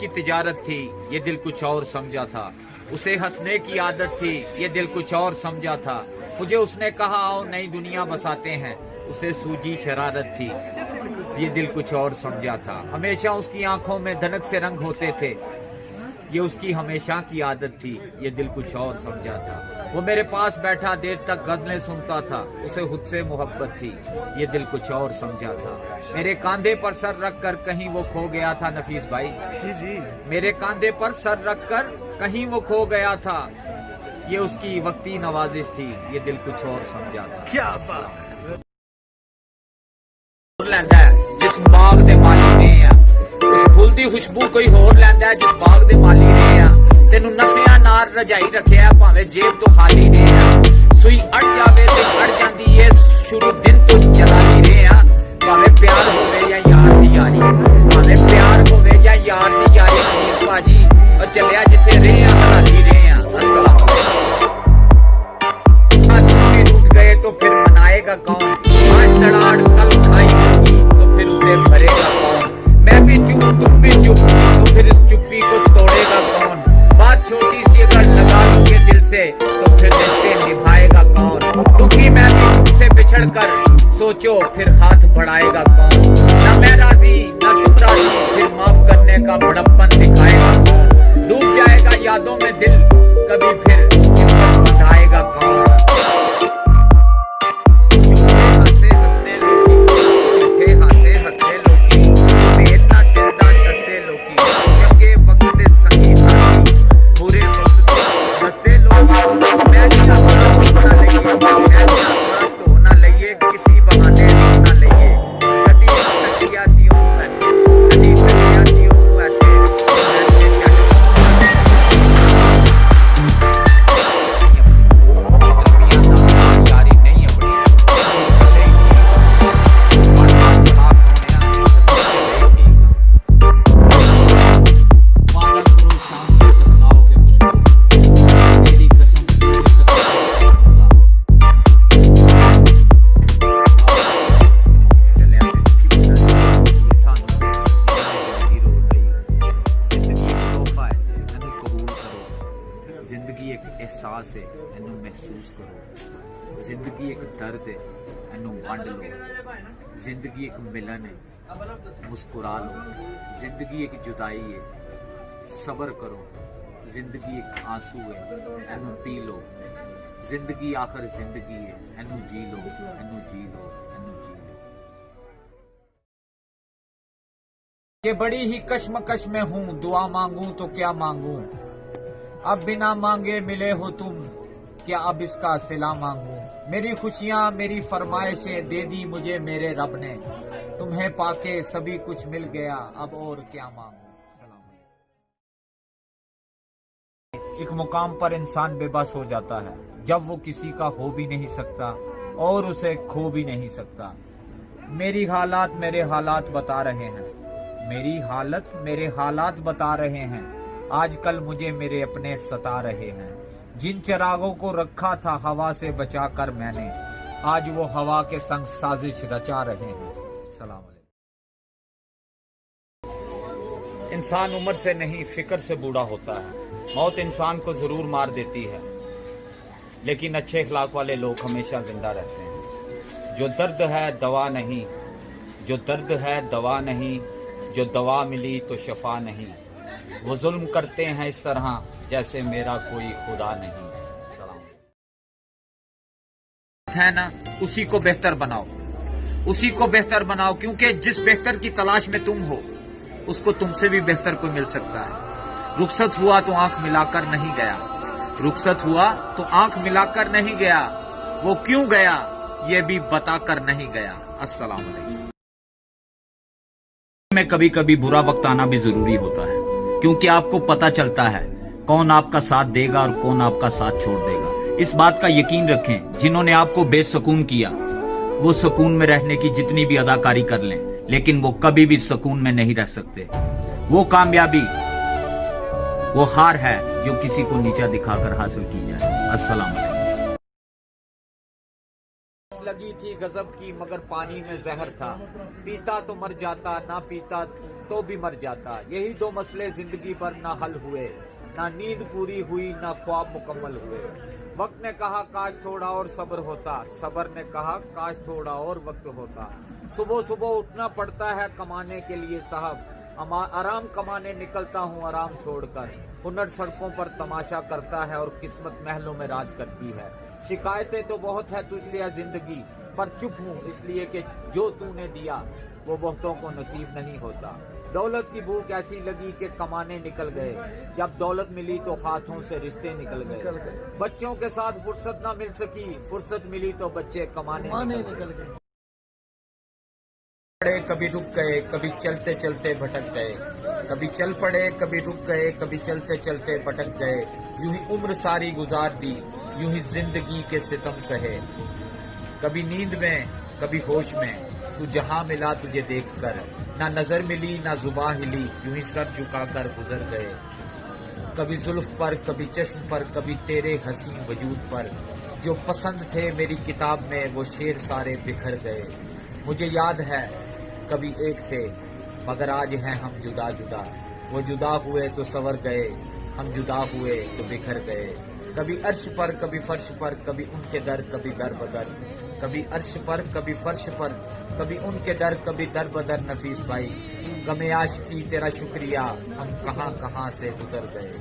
की तिजारत थी, ये दिल कुछ और समझा था। उसे हंसने की आदत थी, ये दिल कुछ और समझा था। मुझे उसने कहा आओ नई दुनिया बसाते हैं, उसे सूझी शरारत थी, ये दिल कुछ और समझा था। हमेशा उसकी आंखों में धनक से रंग होते थे, ये उसकी हमेशा की आदत थी, ये दिल कुछ और समझा था। वो मेरे पास बैठा देर तक गजलें सुनता था, उसे खुद से मोहब्बत थी, ये दिल कुछ और समझा था। मेरे कांधे पर सर रख कर कहीं वो खो गया था नफीस भाई, जी मेरे कांधे पर सर रख कर कहीं वो खो गया था, ये उसकी वक्ती नवाजिश थी, ये दिल कुछ और समझा था। क्या बात है। जिस बाग दे माली ने आ, उस फुल दी खुशबू कोई होर लैंदा जिस बाग दे माली ने आ। तेनू नफिया नार रजाई रखिया भावें जेब तो खाली ने आ। सुई अड़ जावे ते अड़ जांदी है शुरू दिन तो जलाली ने आ। भावें प्यार होवे या यार दी यारी, भावें प्यार होवे या यार दी यारी, अमीर बाजी और चलिया जिथे रहे आ हलाली ने आ। अस्सलाम टूट गए तो फिर मनाएगा कौन, आज दड़ाड़ कल खाई होगी तो फिर उसे भरेगा कौन। मैं भी चुप तुम भी चुप तो फिर इस चुप्पी को तोड़ेगा कौन। बात छोटी सी अगर लगा लोगे दिल से तो फिर रिश्ते निभाएगा कौन। दुखी मैं भी तुमसे बिछड़ कर सोचो फिर हाथ बढ़ाएगा कौन। न मैं राजी न तुम राजी फिर माफ करने का बड़प्पन दिखाएगा कौन। डूब जाएगा यादों में दिल कभी फिर हिम्मत बंधाएगा कौन। जिंदगी एक एहसास है एनू महसूस करो, जिंदगी एक दर्द है एनू वंड लो, जिंदगी एक मिलन है मुस्कुरा लो, जिंदगी एक जुदाई है सबर करो, जिंदगी एक आंसू है एनू पी लो, जिंदगी आखिर जिंदगी है एनू जी लो, एनू जी लो, एनू जी लो। कि बड़ी ही कश्मकश में हूँ, दुआ मांगूं तो क्या मांगूं, अब बिना मांगे मिले हो तुम, क्या अब इसका सिला मांगूं। मेरी खुशियां मेरी फरमाइशें दे दी मुझे मेरे रब ने, तुम्हें पाके सभी कुछ मिल गया, अब और क्या मांगूं। एक मुकाम पर इंसान बेबस हो जाता है जब वो किसी का हो भी नहीं सकता और उसे खो भी नहीं सकता। मेरी हालात मेरे हालात बता रहे हैं, मेरी हालत मेरे हालात बता रहे हैं, आजकल मुझे मेरे अपने सता रहे हैं। जिन चिरागों को रखा था हवा से बचाकर मैंने, आज वो हवा के संग साजिश रचा रहे हैं। सलाम अलैकुम। इंसान उम्र से नहीं फिक्र से बूढ़ा होता है। मौत इंसान को जरूर मार देती है, लेकिन अच्छे अखलाक वाले लोग हमेशा जिंदा रहते हैं। जो दर्द है दवा नहीं, जो दर्द है दवा नहीं, जो दवा मिली तो शफा नहीं, वो जुल्म करते हैं इस तरह जैसे मेरा कोई खुदा नहीं। सलाम है ना, उसी को बेहतर बनाओ, उसी को बेहतर बनाओ, क्योंकि जिस बेहतर की तलाश में तुम हो उसको तुमसे भी बेहतर कोई मिल सकता है। रुखसत हुआ तो आंख मिलाकर नहीं गया, रुखसत हुआ तो आंख मिलाकर नहीं गया, वो क्यों गया ये भी बताकर नहीं गया। अस्सलाम वालेकुम। में कभी कभी बुरा वक्त आना भी जरूरी होता है, क्योंकि आपको पता चलता है कौन आपका साथ देगा और कौन आपका साथ छोड़ देगा। इस बात का यकीन रखें, जिन्होंने आपको बेसुकून किया वो सुकून में रहने की जितनी भी अदाकारी कर लें, लेकिन वो कभी भी सुकून में नहीं रह सकते। वो कामयाबी वो हार है जो किसी को नीचा दिखाकर हासिल की जाए। अस्सलाम वालेकुम। लगी थी गजब की मगर पानी में जहर था, पीता तो मर जाता ना पीता तो भी मर जाता। यही दो मसले जिंदगी पर ना हल हुए, ना नींद पूरी हुई ना ख्वाब मुकम्मल हुए। वक्त ने कहा काश थोड़ा और सब्र होता, सब्र ने कहा काश थोड़ा और वक्त होता। सुबह सुबह उठना पड़ता है कमाने के लिए साहब, आराम कमाने निकलता हूँ आराम छोड़कर। हुनर सड़कों पर तमाशा करता है और किस्मत महलों में राज करती है। शिकायतें तो बहुत है तुझसे है जिंदगी, पर चुप हूँ इसलिए कि जो तूने दिया वो बहुतों को नसीब नहीं होता। दौलत की भूख ऐसी लगी कि कमाने निकल गए, जब दौलत मिली तो हाथों से रिश्ते निकल गए। बच्चों के साथ फुर्सत ना मिल सकी, फुर्सत मिली तो बच्चे कमाने निकल गए। पड़े कभी रुक गए, कभी चलते चलते भटक गए, कभी चल पड़े कभी रुक गए, कभी चलते चलते भटक गए। यूं ही उम्र सारी गुजार दी, यूं ही जिंदगी के सितम सहे। कभी नींद में कभी होश में तू जहां मिला तुझे देखकर, ना नजर मिली ना जुबां हिली, यूं ही सर झुकाकर गुजर गए। कभी जुल्फ पर कभी चश्म पर, कभी तेरे हसीन वजूद पर, जो पसंद थे मेरी किताब में वो शेर सारे बिखर गए। मुझे याद है कभी एक थे मगर आज हैं हम जुदा जुदा, वो जुदा हुए तो संवर गए, हम जुदा हुए तो बिखर गए। कभी अर्श पर कभी फर्श पर, कभी उनके दर कभी दर बदर, कभी अर्श पर कभी फर्श पर, कभी उनके दर कभी दर बदर। नफीस भाई गमे आशिकी तेरा शुक्रिया, हम कहां कहां से गुजर गए।